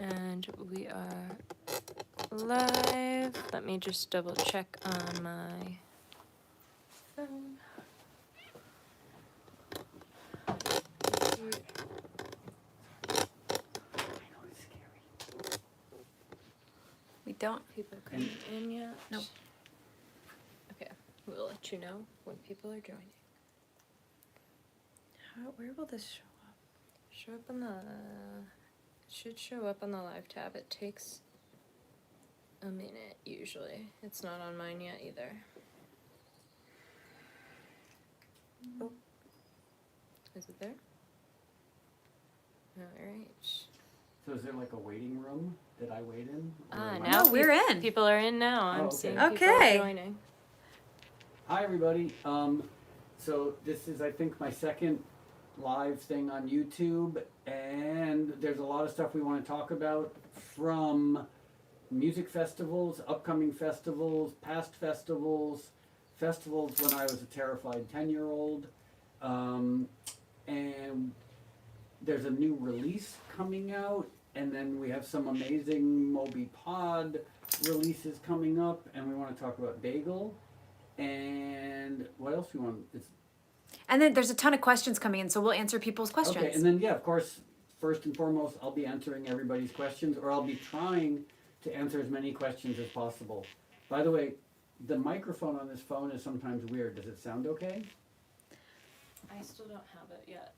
And we are live. Let me just double check on my phone. We don't. People coming in yet? Nope. Okay, we'll let you know when people are joining. Where will this show up? Show up on the. Should show up on the live tab. It takes a minute usually. It's not on mine yet either. Oh, is it there? All right. So is there like a waiting room that I wait in? Now we're in. People are in now. I'm okay. seeing Okay. people joining. Hi everybody. So this is I think my second live thing on YouTube, and there's a lot of stuff we want to talk about, from music festivals, upcoming festivals, past festivals, festivals when I was a terrified 10-year-old, and there's a new release coming out, and then we have some amazing Moby Pod releases coming up, and we want to talk about Bagel, and what else we want? And then there's a ton of questions coming in, so we'll answer people's questions. Okay, and then yeah, of course, first and foremost, I'll be answering everybody's questions, or I'll be trying to answer as many questions as possible. By the way, the microphone on this phone is sometimes weird. Does it sound okay? I still don't have it yet.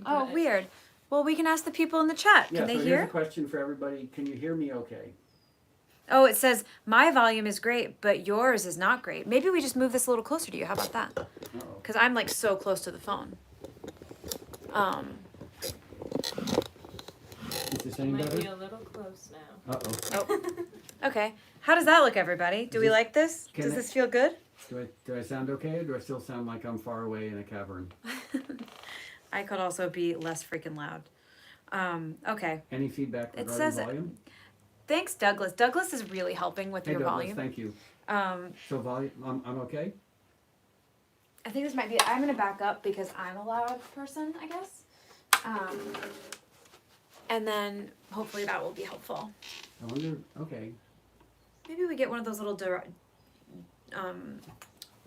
Oh, weird. Well, we can ask the people in the chat. Yeah, Can they so hear? here's a question for everybody. Can you hear me okay? Oh, it says, my volume is great, but yours is not great. Maybe we just move this a little closer to you. How about that? Uh-oh. Because I'm like so close to the phone. Is this any Might be better? a little close now. Uh-oh. Oh, okay. How does that look, everybody? Do we like this? Can Does I- this feel good? Do I sound okay, or do I still sound like I'm far away in a cavern? I could also be less freaking loud. Okay. Any feedback It regarding says- volume? Thanks, Douglas. Douglas is really helping with Hey your Douglas, volume. thank you. Um, So volume, I'm okay? I think this might be. I'm gonna back up because I'm a loud person, I guess. And then hopefully that will be helpful. I wonder, okay. Maybe we get one of those little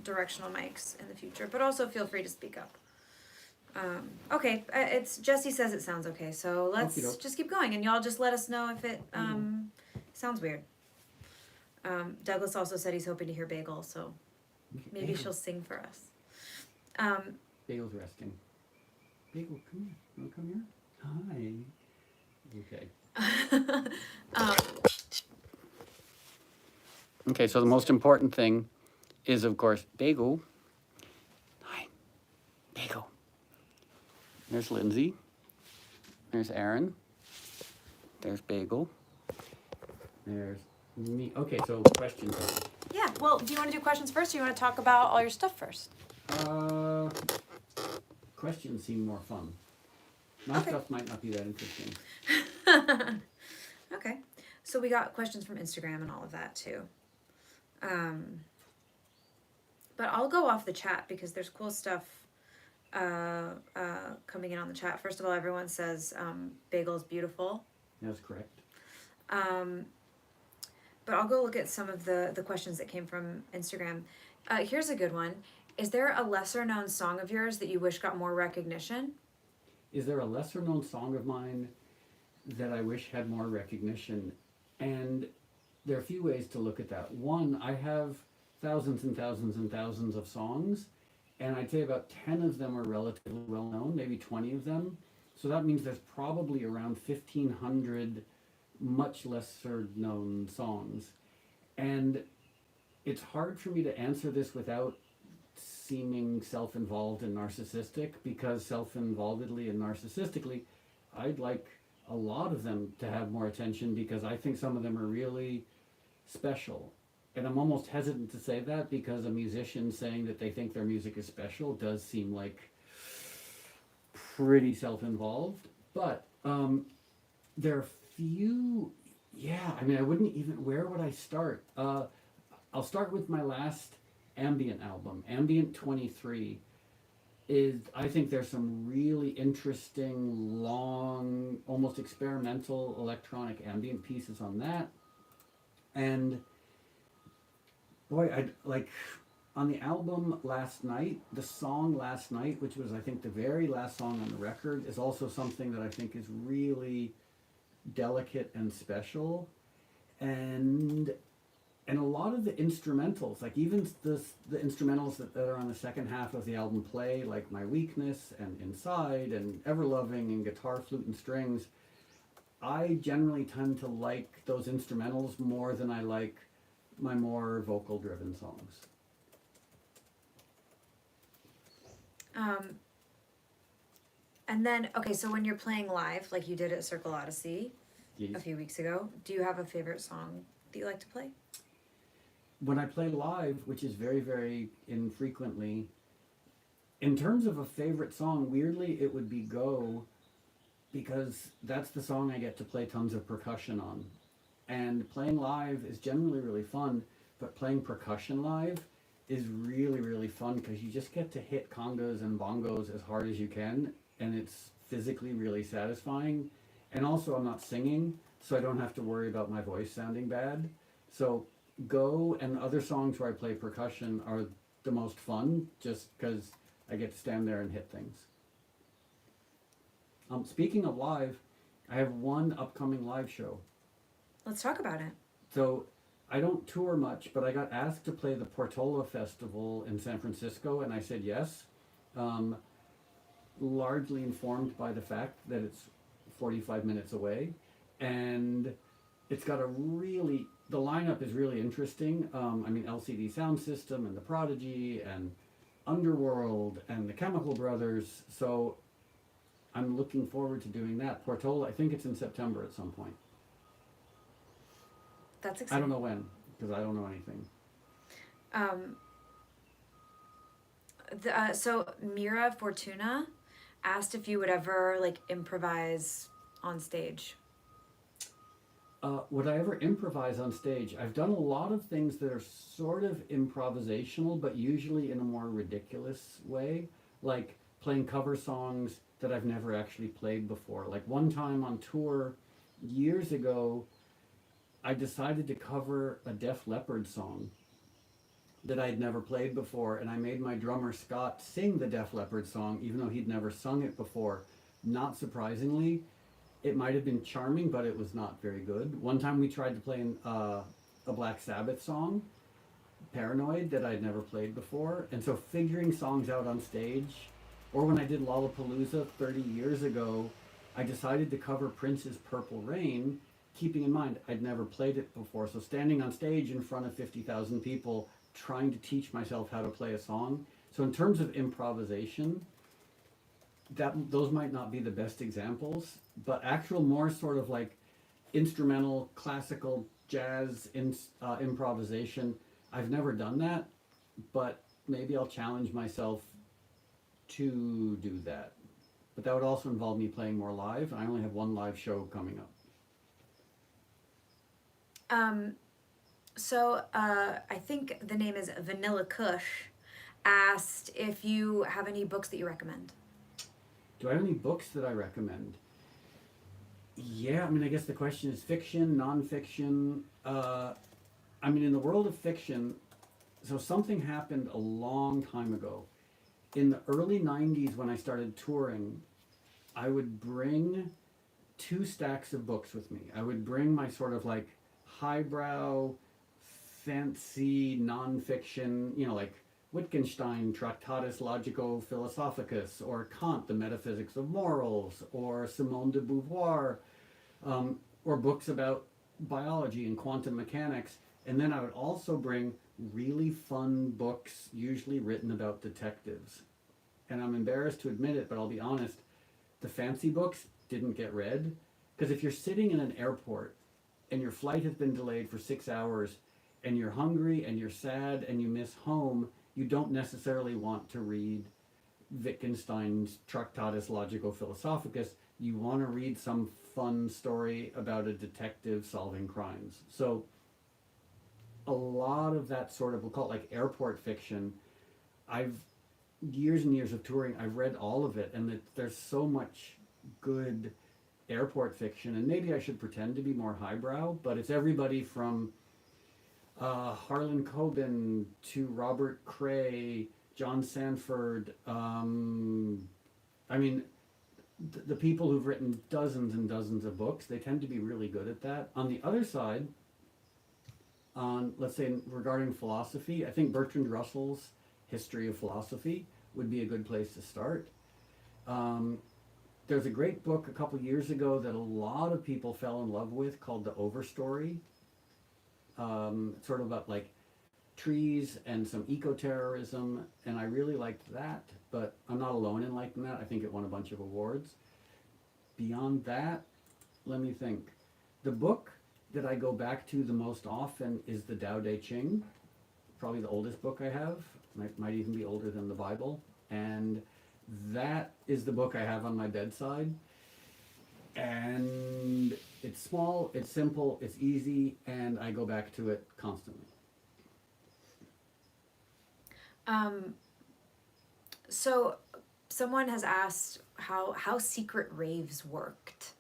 directional mics in the future, but also feel free to speak up. Okay, it's Jesse says it sounds okay, so let's Okey-doke. just keep going, and y'all just let us know if it sounds weird. Douglas also said he's hoping to hear Bagel, so maybe Bagel. she'll sing for us. Bagel's resting. Bagel, come here. You wanna come here? Hi. Okay. Okay, so the most important thing is, of course, Bagel. Hi. Bagel. There's Lindsay. There's Aaron. There's Bagel. There's me. Okay, so questions. Yeah, well, do you want to do questions first, or you want to talk about all your stuff first? Questions seem more fun. My Okay. stuff might not be that interesting. Okay, so we got questions from Instagram and all of that too. But I'll go off the chat because there's cool stuff coming in on the chat. First of all, everyone says Bagel's beautiful. That's correct. But I'll go look at some of the questions that came from Instagram. Here's a good one. Is there a lesser known song of yours that you wish got more recognition? Is there a lesser known song of mine that I wish had more recognition? And there are a few ways to look at that. One, I have thousands and thousands and thousands of songs, and I'd say about 10 of them are relatively well known, maybe 20 of them. So that means there's probably around 1,500 much lesser known songs. And it's hard for me to answer this without seeming self-involved and narcissistic, because self-involvedly and narcissistically, I'd like a lot of them to have more attention because I think some of them are really special. And I'm almost hesitant to say that because a musician saying that they think their music is special does seem like pretty self-involved. But there are few, yeah, I mean, I wouldn't even, where would I start? I'll start with my last Ambient album, Ambient 23. is I think there's some really interesting, long, almost experimental electronic ambient pieces on that. And boy, I like on the album Last Night, the song Last Night, which was I think the very last song on the record, is also something that I think is really delicate and special. And and a lot of the instrumentals, like even the instrumentals that are on the second half of the album play, like My Weakness and Inside and Ever Loving and Guitar, Flute and Strings, I generally tend to like those instrumentals more than I like my more vocal driven songs. And then, okay, so when you're playing live, like you did at Circle Odyssey Yes. a few weeks ago, do you have a favorite song that you like to play? When I play live, which is very, very infrequently, in terms of a favorite song, weirdly, it would be Go, because that's the song I get to play tons of percussion on. And playing live is generally really fun, but playing percussion live is really, really fun because you just get to hit congas and bongos as hard as you can, and it's physically really satisfying. And also, I'm not singing, so I don't have to worry about my voice sounding bad. So Go and other songs where I play percussion are the most fun just because I get to stand there and hit things. Speaking of live, I have one upcoming live show. Let's talk about it. So I don't tour much, but I got asked to play the Portola Festival in San Francisco, and I said yes. Largely informed by the fact that it's 45 minutes away, and it's got a really, the lineup is really interesting. I mean, LCD Sound System and The Prodigy and Underworld and the Chemical Brothers. So I'm looking forward to doing that. Portola, I think it's in September at some point. That's I exciting. don't know when, because I don't know anything. So Mira Fortuna asked if you would ever like improvise on stage. Would I ever improvise on stage? I've done a lot of things that are sort of improvisational, but usually in a more ridiculous way, like playing cover songs that I've never actually played before. Like one time on tour years ago, I decided to cover a Def Leppard song that I'd never played before, and I made my drummer Scott sing the Def Leppard song, even though he'd never sung it before. Not surprisingly, it might have been charming, but it was not very good. One time we tried to play a Black Sabbath song, Paranoid, that I'd never played before, and so figuring songs out on stage, or when I did Lollapalooza 30 years ago, I decided to cover Prince's Purple Rain, keeping in mind I'd never played it before, so standing on stage in front of 50,000 people, trying to teach myself how to play a song. So in terms of improvisation, those might not be the best examples, but actual more sort of like instrumental, classical, jazz improvisation, I've never done that, but maybe I'll challenge myself to do that. But that would also involve me playing more live. I only have one live show coming up. I think the name is Vanilla Kush, asked if you have any books that you recommend. Do I have any books that I recommend? Yeah, I mean, I guess the question is fiction, nonfiction. I mean, in the world of fiction, so something happened a long time ago. In the early 90s, when I started touring, I would bring 2 stacks of books with me. I would bring my sort of like highbrow, fancy nonfiction, like Wittgenstein, Tractatus Logico-Philosophicus, or Kant, The Metaphysics of Morals, or Simone de Beauvoir, or books about biology and quantum mechanics. And then I would also bring really fun books, usually written about detectives. And I'm embarrassed to admit it, but I'll be honest, the fancy books didn't get read. Because if you're sitting in an airport and your flight has been delayed for 6 hours and you're hungry and you're sad and you miss home, you don't necessarily want to read Wittgenstein's Tractatus Logico-Philosophicus. You want to read some fun story about a detective solving crimes. So a lot of that sort of, we'll call it like airport fiction, I've years and years of touring, I've read all of it, and there's so much good airport fiction, and maybe I should pretend to be more highbrow, but it's everybody from Harlan Coben to Robert Cray, John Sanford. I mean, the people who've written dozens and dozens of books, they tend to be really good at that. On the other side, on, let's say, regarding philosophy, I think Bertrand Russell's History of Philosophy would be a good place to start. There's a great book a couple years ago that a lot of people fell in love with called The Overstory. It's sort of about like trees and some eco-terrorism, and I really liked that, but I'm not alone in liking that. I think it won a bunch of awards. Beyond that, let me think. The book that I go back to the most often is the Tao Te Ching, probably the oldest book I have. Might even be older than the Bible. And that is the book I have on my bedside. And it's small, it's simple, it's easy, and I go back to it constantly. So someone has asked how secret raves worked.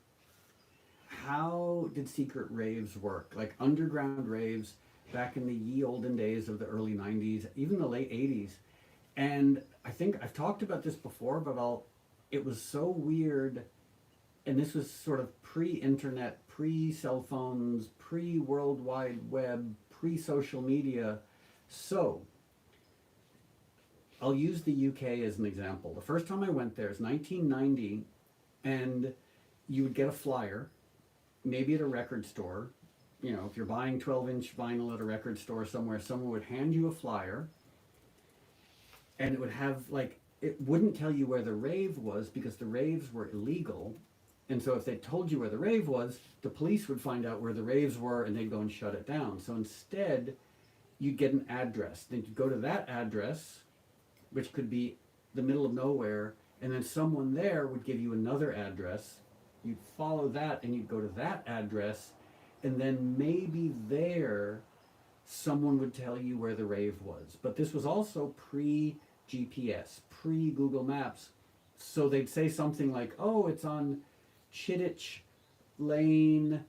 How did secret raves work? Like underground raves back in the ye olden days of the early 90s, even the late 80s. And I think I've talked about this before, but it was so weird. And this was sort of pre-internet, pre-cell phones, pre-World Wide Web, pre-social media. So I'll use the UK as an example. The first time I went there is 1990, and you would get a flyer, maybe at a record store. You know, if you're buying 12-inch vinyl at a record store somewhere, someone would hand you a flyer, and it would have, like, it wouldn't tell you where the rave was because the raves were illegal. And so if they told you where the rave was, the police would find out where the raves were and they'd go and shut it down. So instead, you'd get an address. Then you'd go to that address, which could be the middle of nowhere, and then someone there would give you another address. You'd follow that and you'd go to that address, and then maybe there someone would tell you where the rave was. But this was also pre-GPS, pre-Google Maps. So they'd say something like, oh, it's on Chittich Lane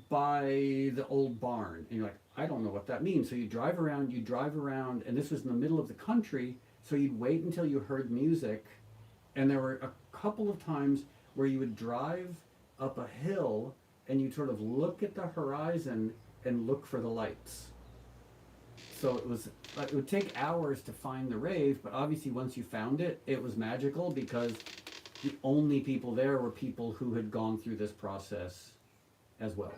by the old barn. And you're like, I don't know what that means. So you drive around, and this was in the middle of the country, so you'd wait until you heard music. And there were a couple of times where you would drive up a hill and you'd sort of look at the horizon and look for the lights. So it would take hours to find the rave, but obviously once you found it, it was magical because the only people there were people who had gone through this process as well.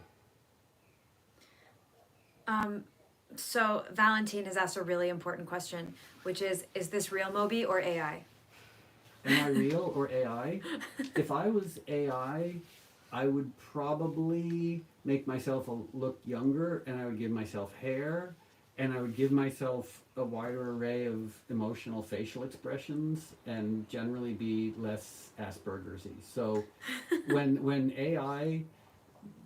So Valentine has asked a really important question, which is this real Moby or AI? Am I real or AI? If I was AI, I would probably make myself look younger, and I would give myself hair, and I would give myself a wider array of emotional facial expressions, and generally be less Asperger's-y. So when AI,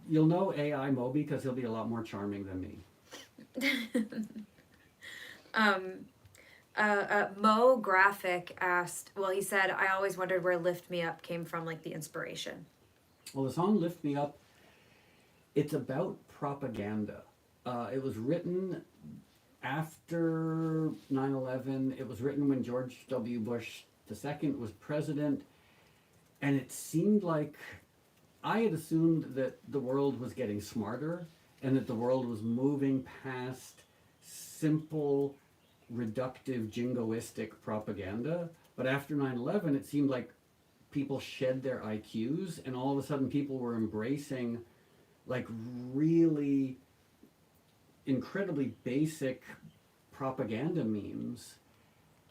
you'll know AI Moby because he'll be a lot more charming than me. Mo Graphic asked, well, he said, I always wondered where Lift Me Up came from, like the inspiration. Well, the song Lift Me Up, it's about propaganda. It was written after 9/11. It was written when George W. Bush II was president. And it seemed like I had assumed that the world was getting smarter and that the world was moving past simple, reductive, jingoistic propaganda. But after 9/11, it seemed like people shed their IQs, and all of a sudden people were embracing like really incredibly basic propaganda memes.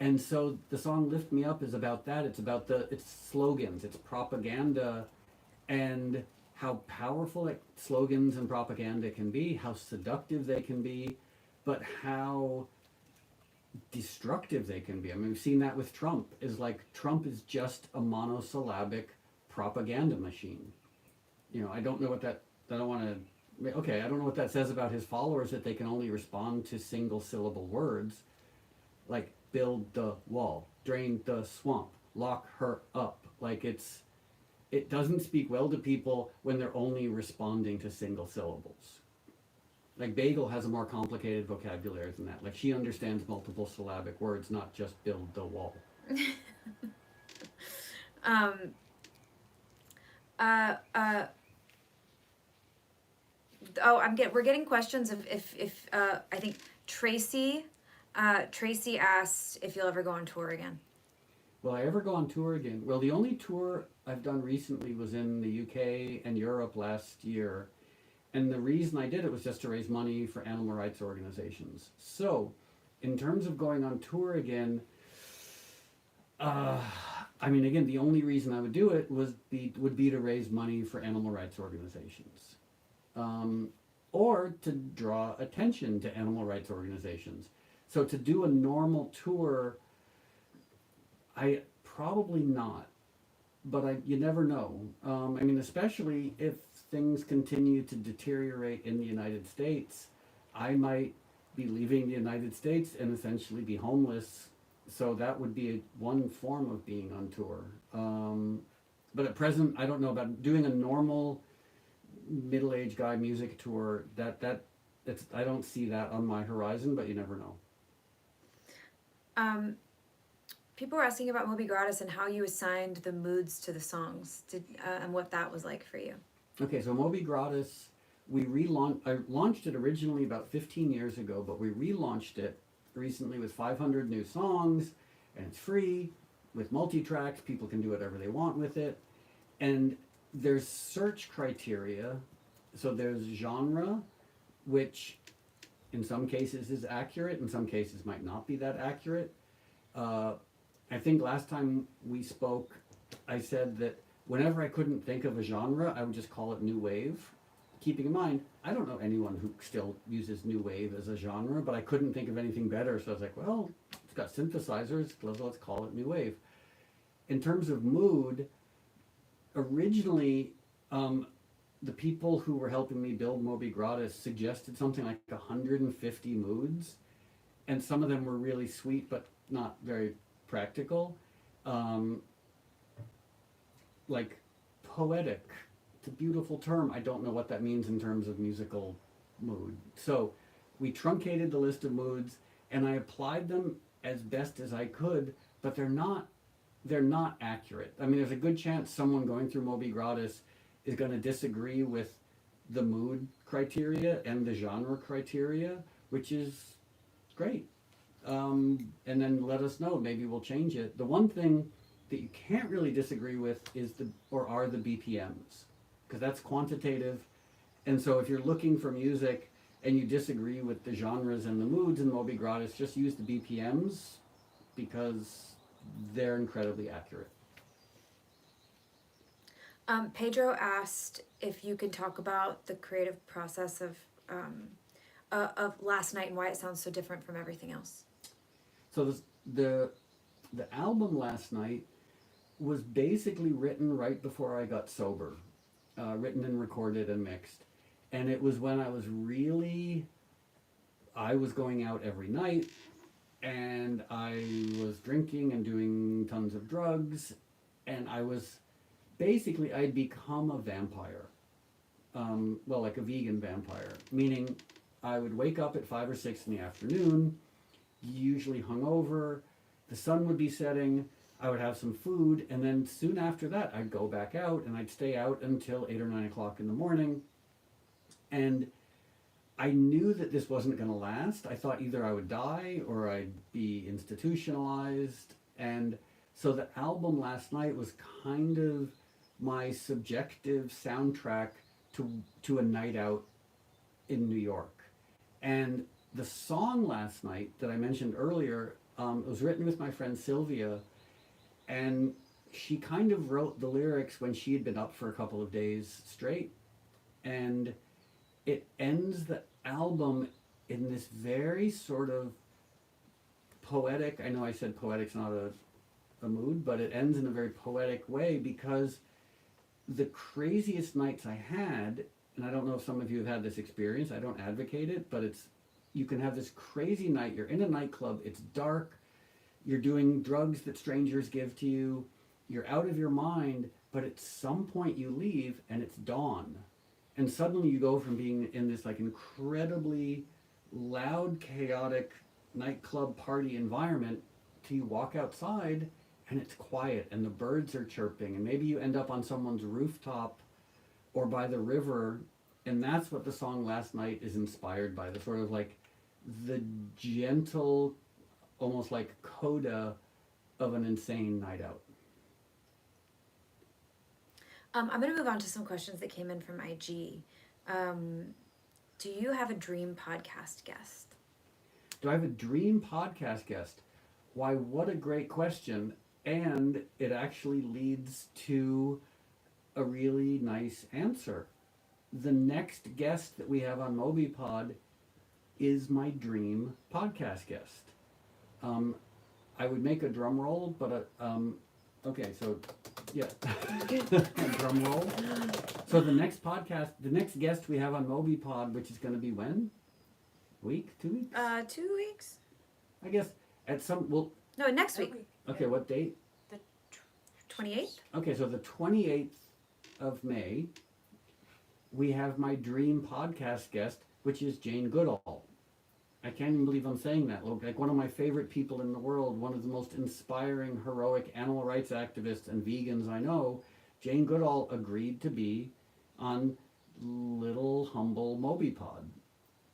And so the song Lift Me Up is about that. It's about it's slogans, it's propaganda, and how powerful slogans and propaganda can be, how seductive they can be, but how destructive they can be. I mean, we've seen that with Trump. Trump is just a monosyllabic propaganda machine. You know, I don't know what that says about his followers, that they can only respond to single syllable words. Like, build the wall, drain the swamp, lock her up. Like it doesn't speak well to people when they're only responding to single syllables. Like Bagel has a more complicated vocabulary than that. Like she understands multiple syllabic words, not just build the wall. um, we're getting questions of if I think Tracy asked if you'll ever go on tour again. Will I ever go on tour again? Well, the only tour I've done recently was in the UK and Europe last year. And the reason I did it was just to raise money for animal rights organizations. So, in terms of going on tour again, again, the only reason I would do it would be to raise money for animal rights organizations. Or to draw attention to animal rights organizations. So to do a normal tour, I probably not, but you never know. Especially if things continue to deteriorate in the United States, I might be leaving the United States and essentially be homeless. So that would be one form of being on tour. But at present, I don't know about doing a normal middle-aged guy music tour. I don't see that on my horizon, but you never know. People were asking about Moby Gratus and how you assigned the moods to the songs, and what that was like for you. Okay, so Moby Gratus, I launched it originally about 15 years ago, but we relaunched it recently with 500 new songs, and it's free, with multi-tracks. People can do whatever they want with it. And there's search criteria. So there's genre, which in some cases is accurate, in some cases might not be that accurate. I think last time we spoke, I said that whenever I couldn't think of a genre, I would just call it new wave. Keeping in mind, I don't know anyone who still uses new wave as a genre, but I couldn't think of anything better, so I was like, well, it's got synthesizers, let's call it new wave. In terms of mood, originally, the people who were helping me build Moby Gratus suggested something like 150 moods, and some of them were really sweet, but not very practical. Like poetic, it's a beautiful term. I don't know what that means in terms of musical mood. So we truncated the list of moods, and I applied them as best as I could, but they're not accurate. There's a good chance someone going through Moby Gratus is going to disagree with the mood criteria and the genre criteria, which is great. And then let us know. Maybe we'll change it. The one thing that you can't really disagree with are the BPMs, because that's quantitative. And so if you're looking for music and you disagree with the genres and the moods in Moby Gratus, just use the BPMs because they're incredibly accurate. Pedro asked if you could talk about the creative process of Last Night and why it sounds so different from everything else. So the album Last Night was basically written right before I got sober, written and recorded and mixed. And it was when I was going out every night, and I was drinking and doing tons of drugs, and I'd become a vampire. Like a vegan vampire, meaning I would wake up at 5 or 6 in the afternoon, usually hungover, the sun would be setting, I would have some food, and then soon after that I'd go back out, and I'd stay out until 8 or 9 o'clock in the morning. And I knew that this wasn't going to last. I thought either I would die or I'd be institutionalized. And so the album Last Night was kind of my subjective soundtrack to a night out in New York. And the song Last Night that I mentioned earlier, it was written with my friend Sylvia, and she kind of wrote the lyrics when she had been up for a couple of days straight. And it ends the album in this very sort of poetic, I know I said poetic's not a mood, but it ends in a very poetic way, because the craziest nights I had, and I don't know if some of you have had this experience, I don't advocate it, but you can have this crazy night, you're in a nightclub, it's dark, you're doing drugs that strangers give to you, you're out of your mind, but at some point you leave and it's dawn. And suddenly you go from being in this like incredibly loud, chaotic nightclub party environment to you walk outside and it's quiet and the birds are chirping and maybe you end up on someone's rooftop or by the river. And that's what the song Last Night is inspired by, the sort of like the gentle, almost like coda of an insane night out. I'm going to move on to some questions that came in from IG. Do you have a dream podcast guest? Do I have a dream podcast guest? Why, what a great question. And it actually leads to a really nice answer. The next guest that we have on Moby Pod is my dream podcast guest. I would make a drum roll, but okay, so yeah, drum roll. So the next guest we have on Moby Pod, which is going to be when? Week? 2 weeks? 2 weeks? I guess at some, well, No, next week. okay, what date? 28th? Okay, so the 28th of May, we have my dream podcast guest, which is Jane Goodall. I can't even believe I'm saying that. Like one of my favorite people in the world, one of the most inspiring, heroic animal rights activists and vegans I know, Jane Goodall agreed to be on little humble Moby Pod.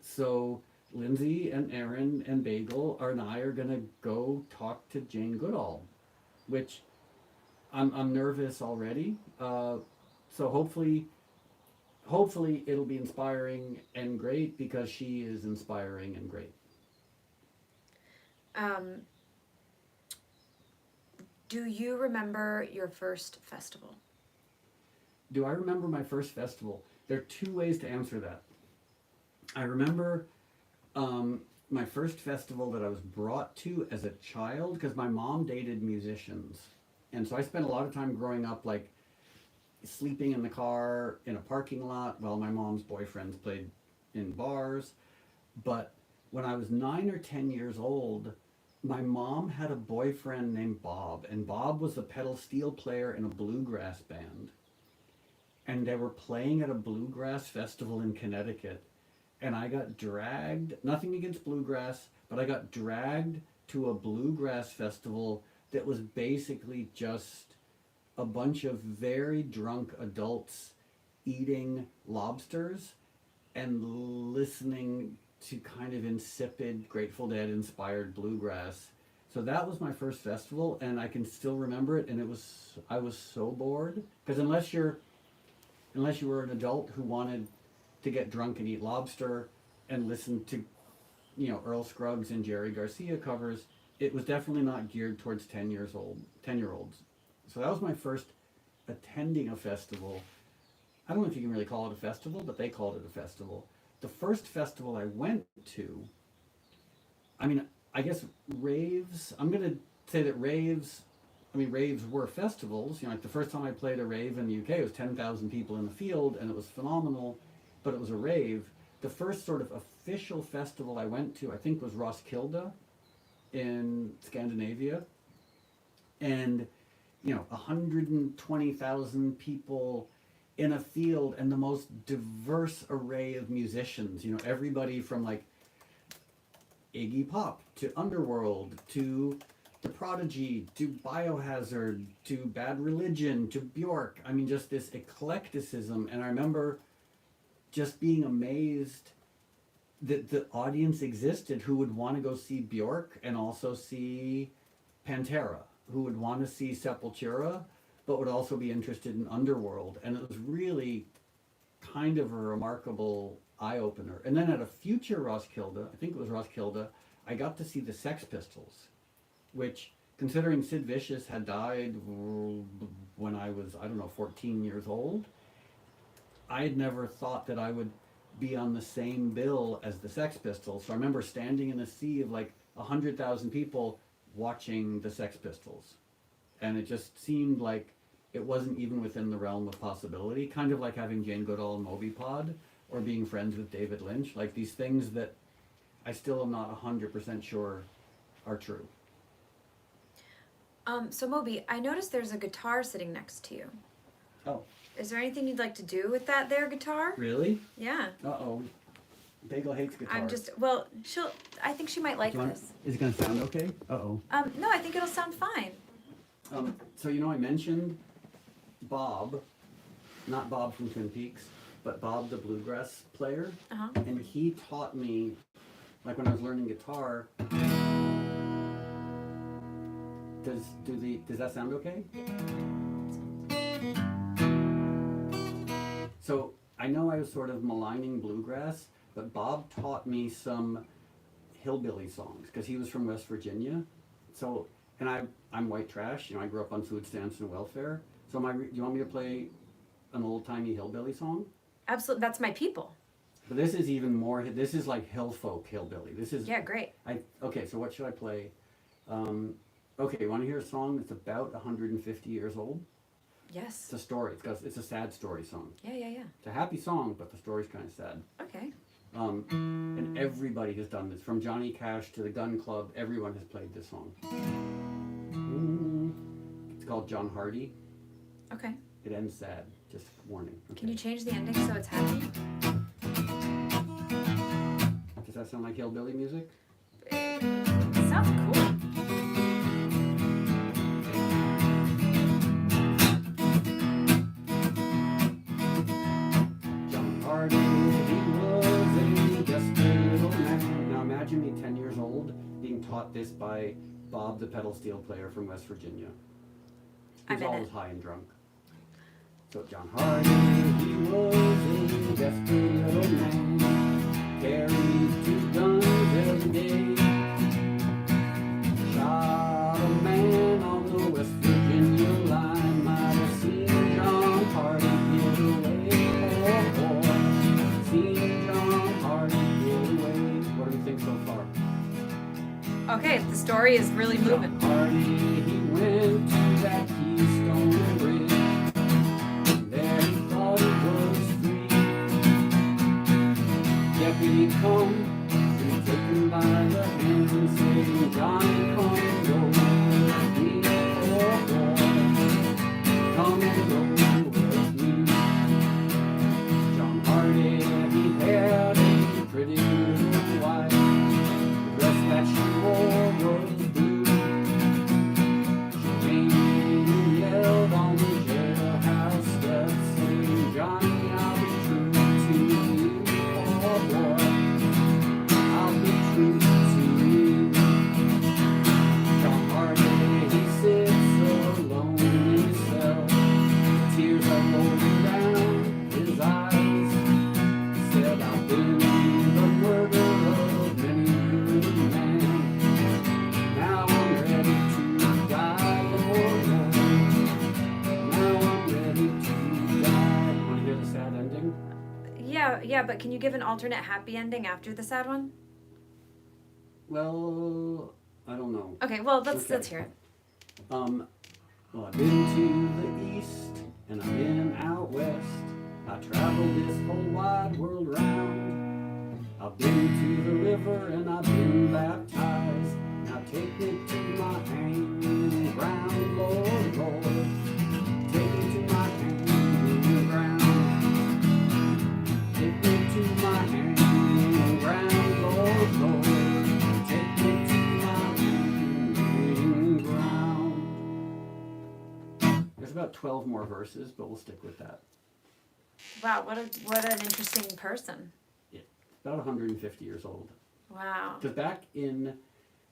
So Lindsay and Aaron and Bagel and I are gonna go talk to Jane Goodall, which I'm nervous already. So hopefully it'll be inspiring and great because she is inspiring and great. Do you remember your first festival? Do I remember my first festival? There are two ways to answer that. I remember my first festival that I was brought to as a child because my mom dated musicians. And so I spent a lot of time growing up like sleeping in the car in a parking lot while my mom's boyfriends played in bars. But when I was 9 or 10 years old, my mom had a boyfriend named Bob, and Bob was a pedal steel player in a bluegrass band. And they were playing at a bluegrass festival in Connecticut. And I got dragged, nothing against bluegrass, but I got dragged to a bluegrass festival that was basically just a bunch of very drunk adults eating lobsters and listening to kind of insipid Grateful Dead inspired bluegrass. So that was my first festival, and I can still remember it, and I was so bored because unless you were an adult who wanted to get drunk and eat lobster and listen to, Earl Scruggs and Jerry Garcia covers, it was definitely not geared towards 10-year-olds. So that was my first attending a festival. I don't know if you can really call it a festival, but they called it a festival. The first festival I went to, I guess raves, I'm going to say that raves were festivals. Like the first time I played a rave in the UK, it was 10,000 people in the field, and it was phenomenal, but it was a rave. The first sort of official festival I went to, I think, was Roskilde in Scandinavia. And 120,000 people in a field and the most diverse array of musicians, everybody from like Iggy Pop to Underworld to The Prodigy to Biohazard to Bad Religion to Bjork. Just this eclecticism. And I remember just being amazed that the audience existed who would want to go see Bjork and also see Pantera, who would want to see Sepultura, but would also be interested in Underworld. And it was really kind of a remarkable eye-opener. And then at a future Roskilde, I think it was Roskilde, I got to see the Sex Pistols, which, considering Sid Vicious had died when I was, 14 years old, I had never thought that I would be on the same bill as the Sex Pistols. So I remember standing in a sea of like 100,000 people watching the Sex Pistols. And it just seemed like it wasn't even within the realm of possibility, kind of like having Jane Goodall and Moby Pod, or being friends with David Lynch, like these things that I still am not 100% sure are true. So Moby, I noticed there's a guitar sitting next to you. Oh. Is there anything you'd like to do with that there guitar? Really? Yeah. Uh-oh. Bagel hates guitar. I think she might like this. Is it gonna sound okay? Uh-oh. No, I think it'll sound fine. So I mentioned Bob, not Bob from Twin Peaks, but Bob the bluegrass player. Uh-huh. And he taught me, like when I was learning guitar, does that sound okay? So I know I was sort of maligning bluegrass, but Bob taught me some hillbilly songs because he was from West Virginia. So, and I'm white trash. I grew up on food stamps and welfare. So do you want me to play an old timey hillbilly song? Absolutely, that's my people. But this is even more. This is like hill folk hillbilly. This is. Yeah, great. Okay, so what should I play? Okay, you want to hear a song that's about 150 years old? Yes. It's a story. It's a sad story song. Yeah. It's a happy song, but the story's kind of sad. Okay. And everybody has done this, from Johnny Cash to the Gun Club. Everyone has played this song. It's called John Hardy. Okay. It ends sad. Just warning. Okay. Can you change the ending so it's happy? Does that sound like hillbilly music? It sounds cool. John Hardy, he was a desperate little man. Now imagine me 10 years old being taught this by Bob the pedal steel player from West Virginia. He's always high and drunk. So John Hardy, he was a desperate little man, carried 2 guns every day, shot a man on the West Virginia line, might have seen John Hardy get away, oh boy, seen John Hardy get away. What do we think so far? Okay, the story is really moving. John Hardy, he went to that Keystone Bridge. Deputy come and take him by the hands and say, Johnny, come and go with me, oh boy, come and go with me. John Hardy, he had a pretty little wife, the dress that she wore was blue. She came and yelled on the jailhouse steps, saying, Johnny, I'll be true to you. I'll be true to you. John Hardy, he sits alone in his cell. Tears are rolling down his eyes. He said, I've been the murderer of many good men. Now I'm ready to die, Lord, Lord. Now I'm ready to die. Want to hear the sad ending? Yeah, but can you give an alternate happy ending after the sad one? Well, I don't know. Okay, well let's hear it. Well, I've been to the east and I've been out west. I traveled this whole wide world round. I've been to the river and I've been baptized. Now take me to my hanging ground, Lord, Lord. Take me to my hanging ground. Take me to my hanging ground, Lord, Lord. Take me to my hanging ground. There's about 12 more verses, but we'll stick with that. Wow, what an interesting person. Yeah, about 150 years old. Wow. Because back in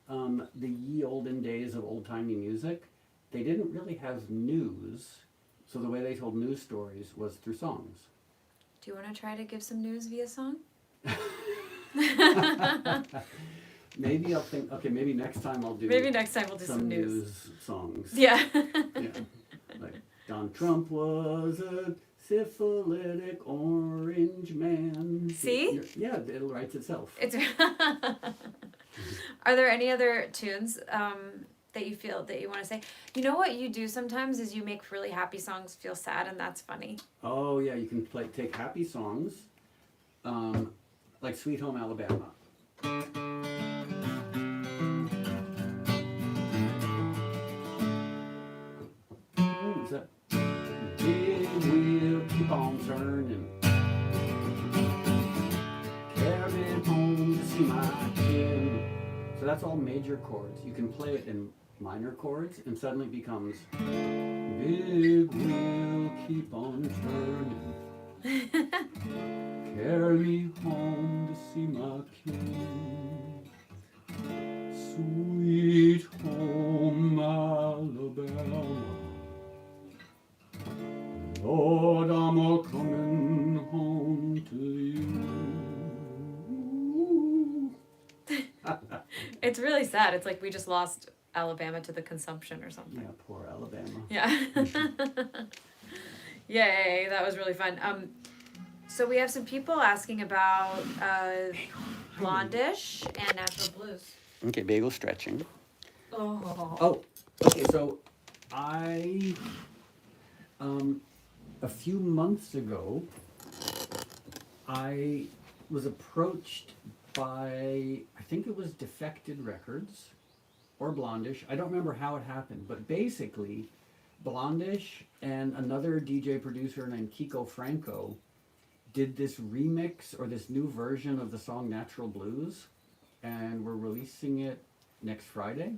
the ye olden days of old-timey music, they didn't really have news, so the way they told news stories was through songs. Do you want to try to give some news via song? Maybe I'll think. Okay, maybe next time I'll do. Maybe next time we'll do some news songs. Yeah. Yeah, like Donald Trump was a syphilitic orange man. See? Yeah, it writes itself. It's. Are there any other tunes that you feel that you want to say? You know what you do sometimes is you make really happy songs feel sad, and that's funny. Oh yeah, you can take happy songs, like Sweet Home Alabama. see my kin. So that's all major chords. You can play it in minor chords and suddenly it becomes big wheel keep on turning. Carry me home to see my kin. Sweet home Alabama. Lord, I'm a coming home to you. It's really sad. It's like we just lost Alabama to the consumption or something. Yeah, poor Alabama. Yeah. Yay, that was really fun. So we have some people asking about Blondish and Natural Blues. Okay, bagel stretching. Oh. Okay, so I, a few months ago, I was approached by, I think it was Defected Records or Blondish. I don't remember how it happened, but basically, Blondish and another DJ producer named Kiko Franco did this remix or this new version of the song Natural Blues, and we're releasing it next Friday.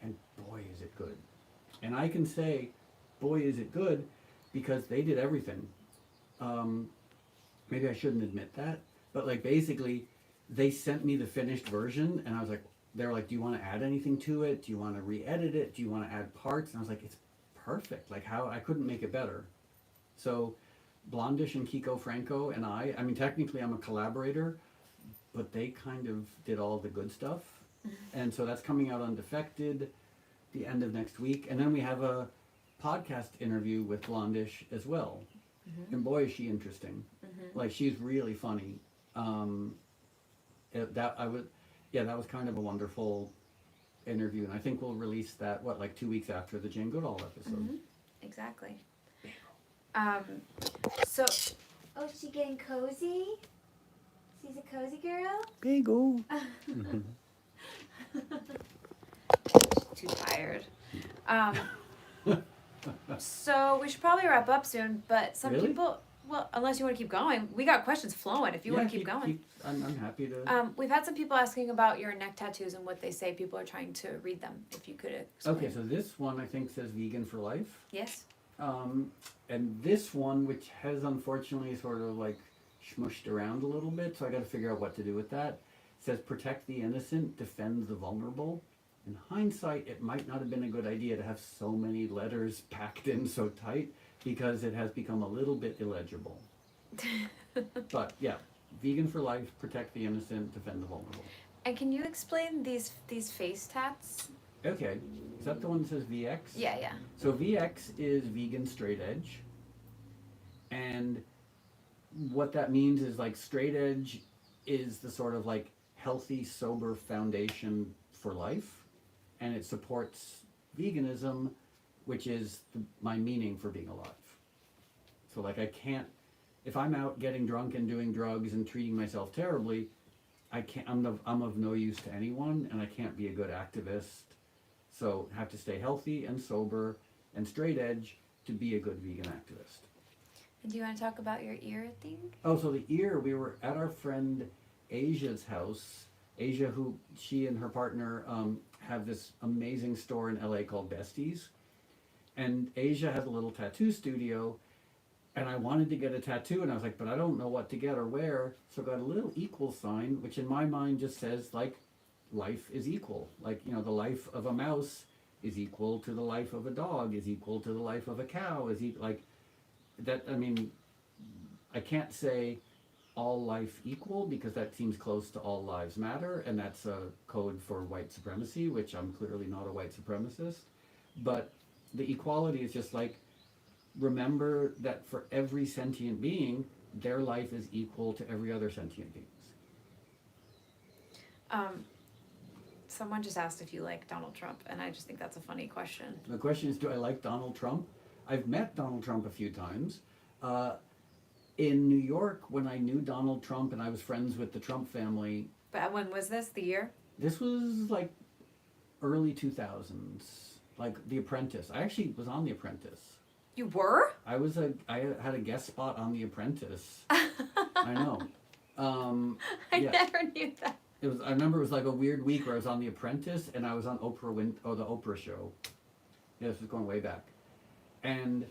And boy, is it good. And I can say, boy, is it good, because they did everything. Maybe I shouldn't admit that, but like basically, they sent me the finished version, and I was like, they're like, do you want to add anything to it? Do you want to re-edit it? Do you want to add parts? And I was like, it's perfect. Like how I couldn't make it better. So Blondish and Kiko Franco and I mean, technically I'm a collaborator, but they kind of did all the good stuff. And so that's coming out on Defected the end of next week. And then we have a podcast interview with Blondish as well. Mm-hmm. And boy, is she interesting. Mm-hmm. Like she's really funny. That was kind of a wonderful interview. And I think we'll release that, like 2 weeks after the Jane Goodall episode. Mm-hmm. Exactly. So, oh, is she getting cozy? She's a cozy girl? Bagel. Too tired. So we should probably wrap up soon, but some Really? people, well, unless you want to keep going, we got questions flowing if you want to keep going. I'm happy to. We've had some people asking about your neck tattoos and what they say. People are trying to read them. If you could explain. Okay, so this one I think says vegan for life. Yes. And this one, which has unfortunately sort of like smushed around a little bit, so I got to figure out what to do with that. It says protect the innocent, defend the vulnerable. In hindsight, it might not have been a good idea to have so many letters packed in so tight, because it has become a little bit illegible. But yeah, vegan for life, protect the innocent, defend the vulnerable. And can you explain these face tats? Okay, is that the one that says VX? Yeah. So VX is vegan straight edge. And what that means is like straight edge is the sort of like healthy, sober foundation for life. And it supports veganism, which is my meaning for being alive. So like I can't, if I'm out getting drunk and doing drugs and treating myself terribly, I'm of no use to anyone, and I can't be a good activist. So I have to stay healthy and sober and straight edge to be a good vegan activist. And do you want to talk about your ear thing? Oh, so the ear, we were at our friend Asia's house. Asia, who she and her partner have this amazing store in LA called Besties. And Asia has a little tattoo studio, and I wanted to get a tattoo, and I was like, but I don't know what to get or where. So I got a little equal sign, which in my mind just says like, life is equal. Like, you know, the life of a mouse is equal to the life of a dog, is equal to the life of a cow, like that. I mean, I can't say all life equal, because that seems close to all lives matter, and that's a code for white supremacy, which I'm clearly not a white supremacist. But the equality is just like, remember that for every sentient being, their life is equal to every other sentient being's. Someone just asked if you like Donald Trump, and I just think that's a funny question. The question is, do I like Donald Trump? I've met Donald Trump a few times. In New York, when I knew Donald Trump and I was friends with the Trump family. But when was this? The year? This was like early 2000s, like The Apprentice. I actually was on The Apprentice. You were? I had a guest spot on The Apprentice. I know. I Yeah. never knew that. It was. I remember it was like a weird week where I was on The Apprentice and I was on the Oprah show. Yeah, this was going way back, and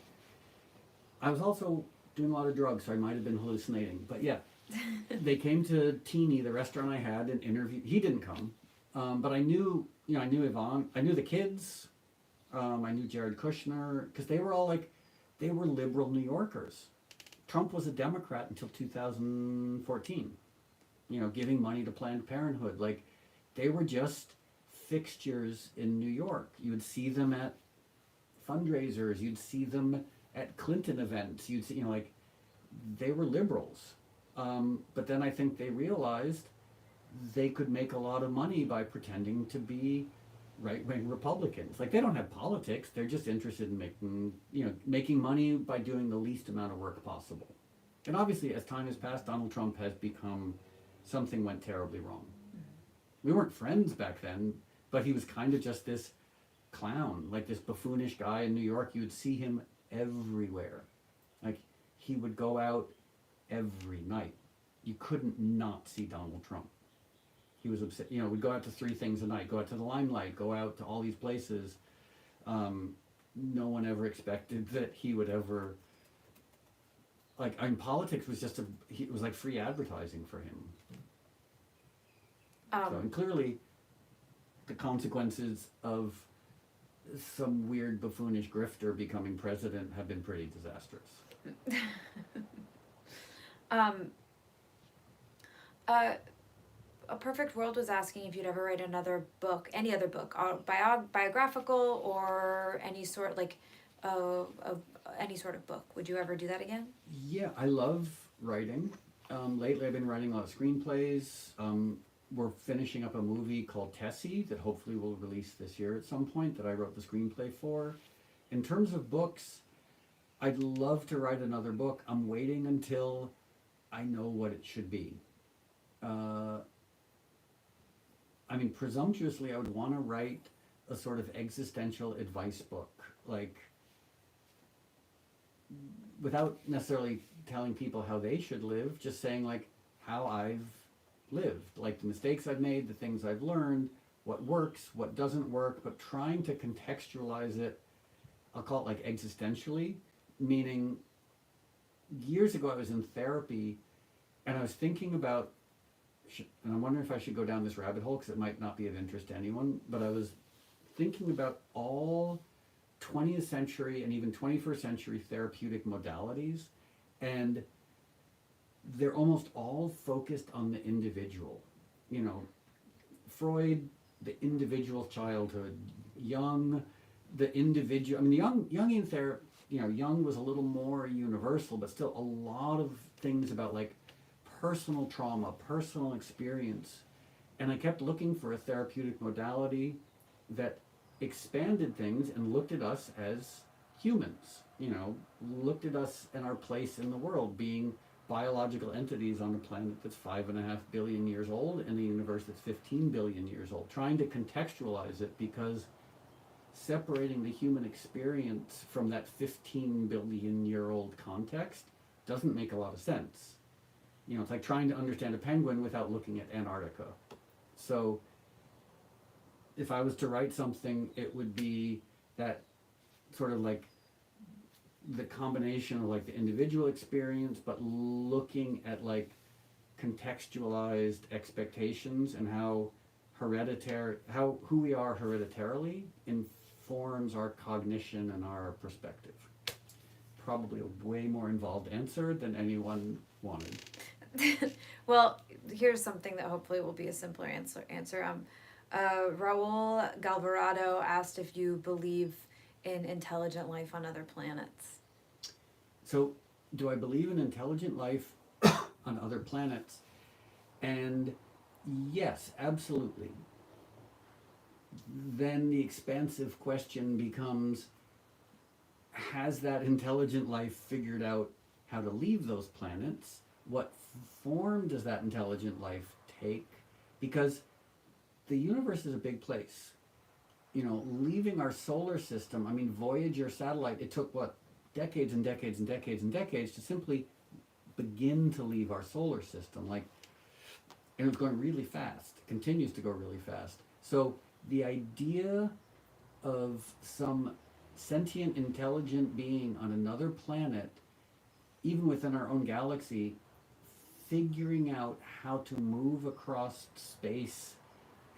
I was also doing a lot of drugs, so I might have been hallucinating. But yeah, they came to Teeny, the restaurant I had, and interviewed. He didn't come, but I knew, I knew Yvonne, I knew the kids, I knew Jared Kushner, because they were all like, they were liberal New Yorkers. Trump was a Democrat until 2014. Giving money to Planned Parenthood, like, they were just fixtures in New York. You would see them at fundraisers. You'd see them at Clinton events. You'd see, like, they were liberals. But then I think they realized they could make a lot of money by pretending to be right-wing Republicans. Like, they don't have politics. They're just interested in making money by doing the least amount of work possible. And obviously, as time has passed, Donald Trump has become something went terribly wrong. We weren't friends back then, but he was kind of just this clown, like this buffoonish guy in New York. You would see him everywhere. Like, he would go out every night. You couldn't not see Donald Trump. He was upset. We'd go out to 3 things a night, go out to the Limelight, go out to all these places. No one ever expected that he would ever, politics was just it was like free advertising for him. And clearly, the consequences of some weird buffoonish grifter becoming president have been pretty disastrous. A Perfect World was asking if you'd ever write another book, any other book, biographical or any sort of any sort of book. Would you ever do that again? Yeah, I love writing. Lately, I've been writing a lot of screenplays. We're finishing up a movie called Tessie that hopefully will release this year at some point that I wrote the screenplay for. In terms of books, I'd love to write another book. I'm waiting until I know what it should be. Presumptuously, I would want to write a sort of existential advice book, like, without necessarily telling people how they should live, just saying, like, how I've lived, like the mistakes I've made, the things I've learned, what works, what doesn't work, but trying to contextualize it, I'll call it like existentially, meaning years ago I was in therapy and I was thinking about, and I'm wondering if I should go down this rabbit hole because it might not be of interest to anyone, but I was thinking about all 20th century and even 21st century therapeutic modalities, and they're almost all focused on the individual. Freud, the individual childhood. Jung, the individual. Jungian therapy, Jung was a little more universal, but still a lot of things about like personal trauma, personal experience. And I kept looking for a therapeutic modality that expanded things and looked at us as humans, looked at us and our place in the world being biological entities on a planet that's 5.5 billion years old and a universe that's 15 billion years old, trying to contextualize it, because separating the human experience from that 15 billion year old context doesn't make a lot of sense. It's like trying to understand a penguin without looking at Antarctica. So if I was to write something, it would be that sort of like the combination of like the individual experience, but looking at like contextualized expectations and how who we are hereditarily informs our cognition and our perspective. Probably a way more involved answer than anyone wanted. Well, here's something that hopefully will be a simpler answer. Raul Galvarado asked if you believe in intelligent life on other planets. So, do I believe in intelligent life on other planets? And yes, absolutely. Then the expansive question becomes, has that intelligent life figured out how to leave those planets? What form does that intelligent life take? Because the universe is a big place. Leaving our solar system, Voyager satellite, it took decades and decades and decades and decades to simply begin to leave our solar system. Like, and it's going really fast. It continues to go really fast. So the idea of some sentient, intelligent being on another planet, even within our own galaxy, figuring out how to move across space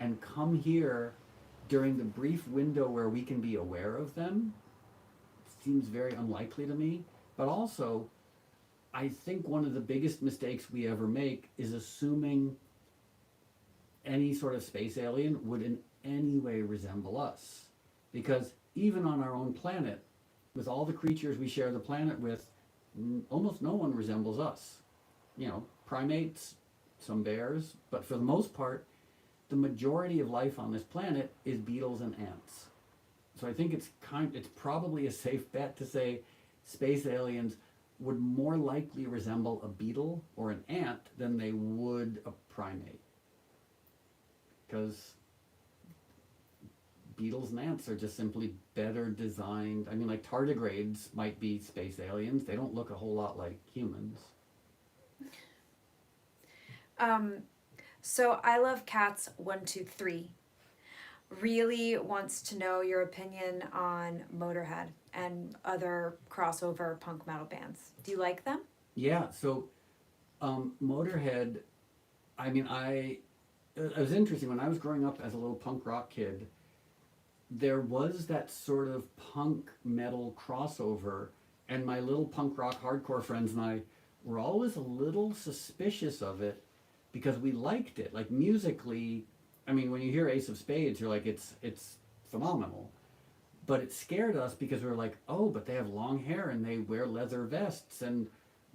and come here during the brief window where we can be aware of them seems very unlikely to me. But also, I think one of the biggest mistakes we ever make is assuming any sort of space alien would in any way resemble us. Because even on our own planet, with all the creatures we share the planet with, almost no one resembles us. You know, primates, some bears, but for the most part, the majority of life on this planet is beetles and ants. So I think it's probably a safe bet to say space aliens would more likely resemble a beetle or an ant than they would a primate. Because beetles and ants are just simply better designed. I mean, like tardigrades might be space aliens. They don't look a whole lot like humans. So I Love Cats 123 really wants to know your opinion on Motorhead and other crossover punk metal bands. Do you like them? Yeah, so Motorhead, I mean, it was interesting. When I was growing up as a little punk rock kid, there was that sort of punk metal crossover, and my little punk rock hardcore friends and I were always a little suspicious of it because we liked it. Like musically, I mean, when you hear Ace of Spades, you're like, it's phenomenal. But it scared us because we were like, oh, but they have long hair and they wear leather vests, and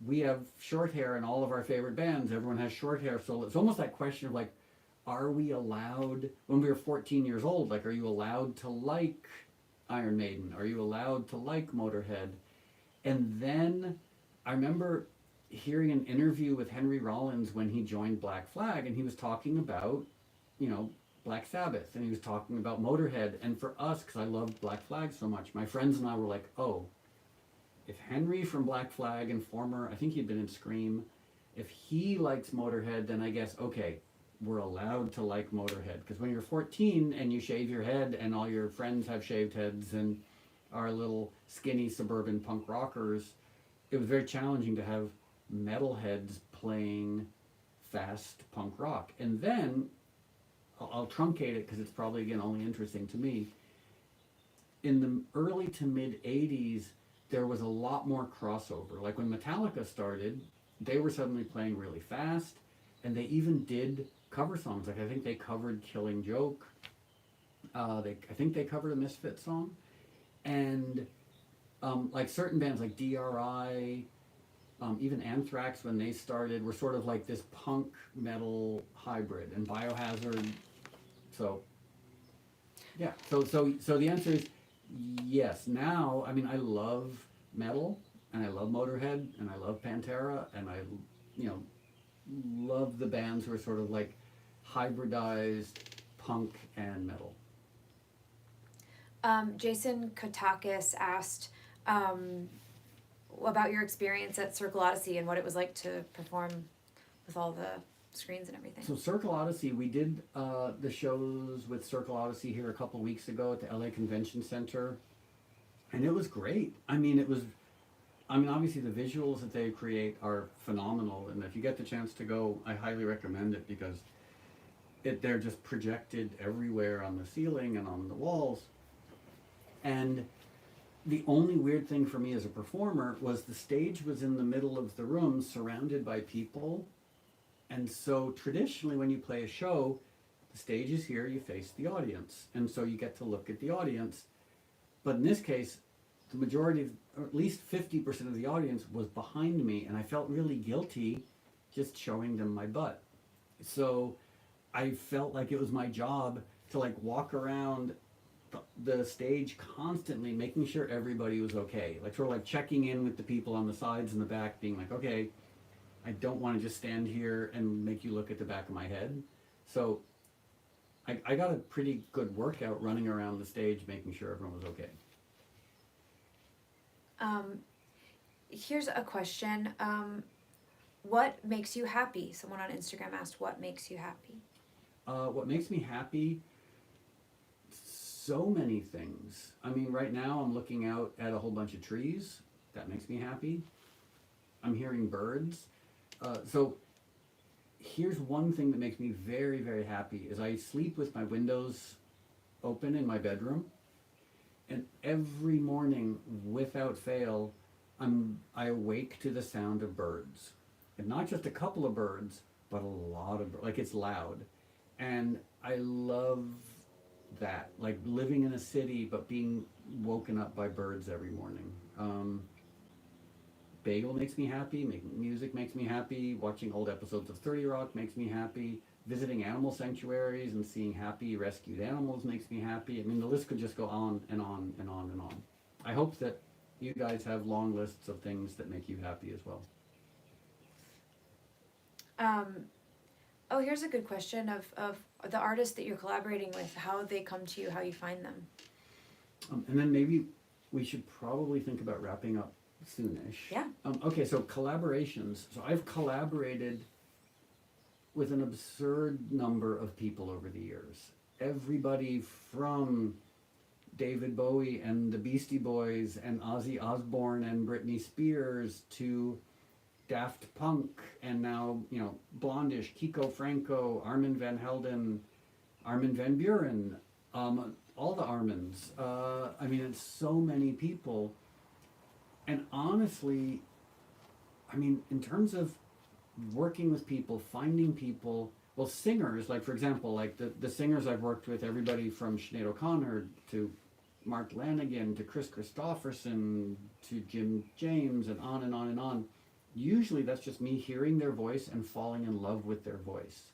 we have short hair in all of our favorite bands. Everyone has short hair. So it's almost that question of like, are we allowed, when we were 14 years old, like, are you allowed to like Iron Maiden? Are you allowed to like Motorhead? And then I remember hearing an interview with Henry Rollins when he joined Black Flag, and he was talking about, you know, Black Sabbath, and he was talking about Motorhead. And for us, because I loved Black Flag so much, my friends and I were like, oh, if Henry from Black Flag and former, I think he'd been in Scream, if he likes Motorhead, then I guess, okay, we're allowed to like Motorhead. Because when you're 14 and you shave your head and all your friends have shaved heads and are little skinny suburban punk rockers, it was very challenging to have metalheads playing fast punk rock. And then, I'll truncate it because it's probably, again, only interesting to me. In the early to mid 80s, there was a lot more crossover. Like when Metallica started, they were suddenly playing really fast, and they even did cover songs. Like I think they covered Killing Joke. I think they covered a Misfit song. And like certain bands like DRI, even Anthrax when they started were sort of like this punk metal hybrid, and Biohazard. So yeah, so the answer is yes. Now, I mean, I love metal, and I love Motorhead, and I love Pantera, and I, you know, love the bands who are sort of like hybridized punk and metal. Jason Kotakis asked about your experience at Circle Odyssey and what it was like to perform with all the screens and everything. So Circle Odyssey, we did the shows with Circle Odyssey here a couple weeks ago at the LA Convention Center, and it was great. I mean, obviously the visuals that they create are phenomenal, and if you get the chance to go, I highly recommend it because they're just projected everywhere on the ceiling and on the walls. And the only weird thing for me as a performer was the stage was in the middle of the room surrounded by people. And so traditionally when you play a show, the stage is here, you face the audience. And so you get to look at the audience. But in this case, the majority, or at least 50% of the audience was behind me, and I felt really guilty just showing them my butt. So I felt like it was my job to like walk around the stage constantly, making sure everybody was okay. Like sort of like checking in with the people on the sides and the back, being like, okay, I don't want to just stand here and make you look at the back of my head. So I got a pretty good workout running around the stage, making sure everyone was okay. Here's a question. what makes you happy? Someone on Instagram asked, what makes you happy? What makes me happy? So many things. I mean, right now I'm looking out at a whole bunch of trees. That makes me happy. I'm hearing birds. So here's one thing that makes me very, very happy is I sleep with my windows open in my bedroom, and every morning without fail I awake to the sound of birds. And not just a couple of birds, but a lot of like it's loud. And I love that. Like living in a city but being woken up by birds every morning. Bagel makes me happy, making music makes me happy, watching old episodes of 30 Rock makes me happy, visiting animal sanctuaries and seeing happy rescued animals makes me happy. I mean, the list could just go on and on and on and on. I hope that you guys have long lists of things that make you happy as well. Oh, here's a good question of the artists that you're collaborating with, how they come to you, how you find them. And then maybe we should probably think about wrapping up soonish. Yeah. Okay, so collaborations. So I've collaborated with an absurd number of people over the years. Everybody from David Bowie and the Beastie Boys and Ozzy Osbourne and Britney Spears to Daft Punk and now, you know, Blondish, Kiko Franco, Armin van Helden, Armin van Buren, all the Armins. I mean, it's so many people. And honestly, I mean, in terms of working with people, finding people, well, singers, like for example, like the singers I've worked with, everybody from Sinead O'Connor to Mark Lanigan to Chris Christopherson to Jim James and on and on and on. Usually that's just me hearing their voice and falling in love with their voice.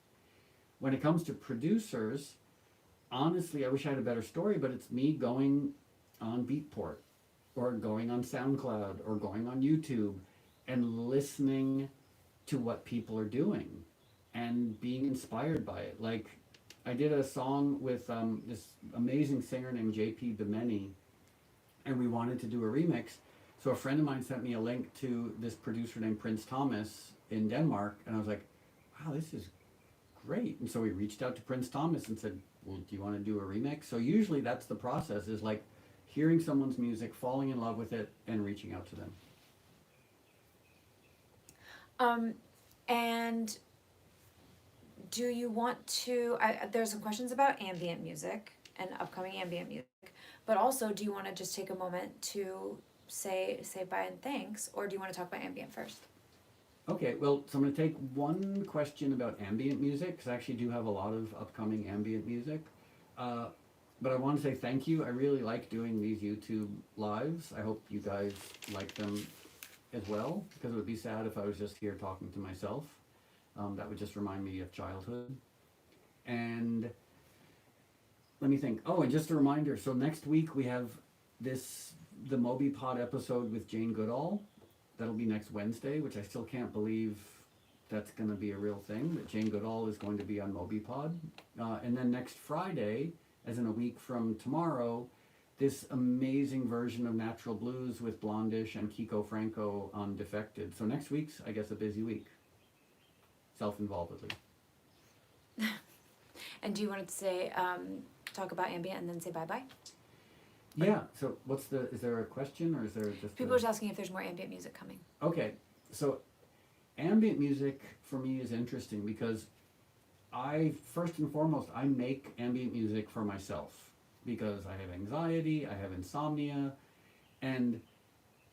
When it comes to producers, honestly, I wish I had a better story, but it's me going on Beatport or going on SoundCloud or going on YouTube and listening to what people are doing and being inspired by it. Like I did a song with this amazing singer named JP Bimeni, and we wanted to do a remix. So a friend of mine sent me a link to this producer named Prince Thomas in Denmark, and I was like, wow, this is great. And so we reached out to Prince Thomas and said, well, do you want to do a remix? So usually that's the process, is like hearing someone's music, falling in love with it, and reaching out to them. And do you want to, there's some questions about ambient music and upcoming ambient music, but also do you want to just take a moment to say bye and thanks, or do you want to talk about ambient first? Okay, well, so I'm going to take one question about ambient music, because I actually do have a lot of upcoming ambient music. But I want to say thank you. I really like doing these YouTube lives. I hope you guys like them as well, because it would be sad if I was just here talking to myself. That would just remind me of childhood. And let me think. Oh, and just a reminder, so next week we have the Moby Pod episode with Jane Goodall. That'll be next Wednesday, which I still can't believe that's going to be a real thing, that Jane Goodall is going to be on Moby Pod. And then next Friday, as in a week from tomorrow, this amazing version of Natural Blues with Blondish and Kiko Franco on Defected. So next week's, I guess, a busy week, self-involvedly. And do you want to say, talk about ambient and then say bye-bye? Yeah, so is there a question, or is there just People are just asking if there's more ambient music coming. Okay, so ambient music for me is interesting because first and foremost, I make ambient music for myself because I have anxiety, I have insomnia, and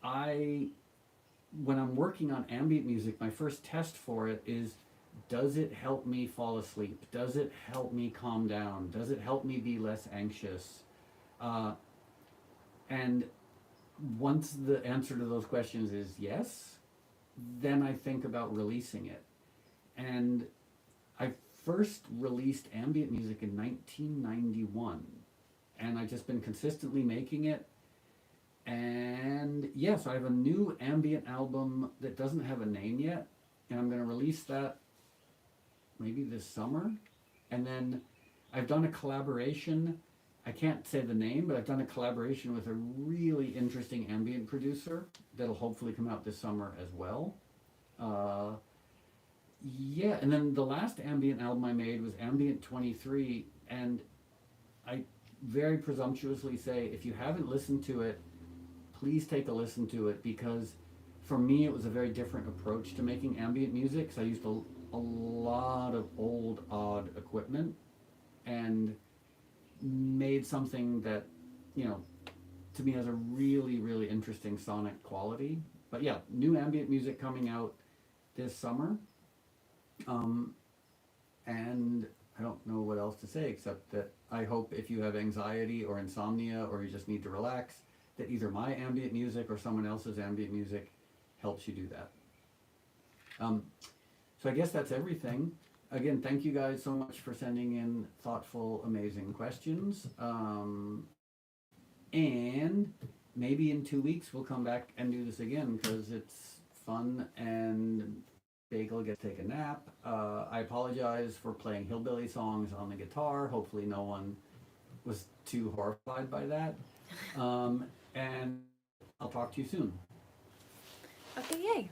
when I'm working on ambient music, my first test for it is, does it help me fall asleep? Does it help me calm down? Does it help me be less anxious? And once the answer to those questions is yes, then I think about releasing it. And I first released ambient music in 1991, and I've just been consistently making it. And yes, I have a new ambient album that doesn't have a name yet, and I'm going to release that maybe this summer. And then I've done a collaboration. I can't say the name, but I've done a collaboration with a really interesting ambient producer that'll hopefully come out this summer as well. Yeah, and then the last ambient album I made was Ambient 23, and I very presumptuously say if you haven't listened to it, please take a listen to it, because for me it was a very different approach to making ambient music. So I used a lot of old, odd equipment and made something that, you know, to me has a really, really interesting sonic quality. But yeah, new ambient music coming out this summer. And I don't know what else to say except that I hope if you have anxiety or insomnia or you just need to relax, that either my ambient music or someone else's ambient music helps you do that. So I guess that's everything. Again, thank you guys so much for sending in thoughtful, amazing questions. And maybe in 2 weeks we'll come back and do this again because it's fun and Bagel gets to take a nap. I apologize for playing hillbilly songs on the guitar. Hopefully no one was too horrified by that. And I'll talk to you soon. Okay, yay.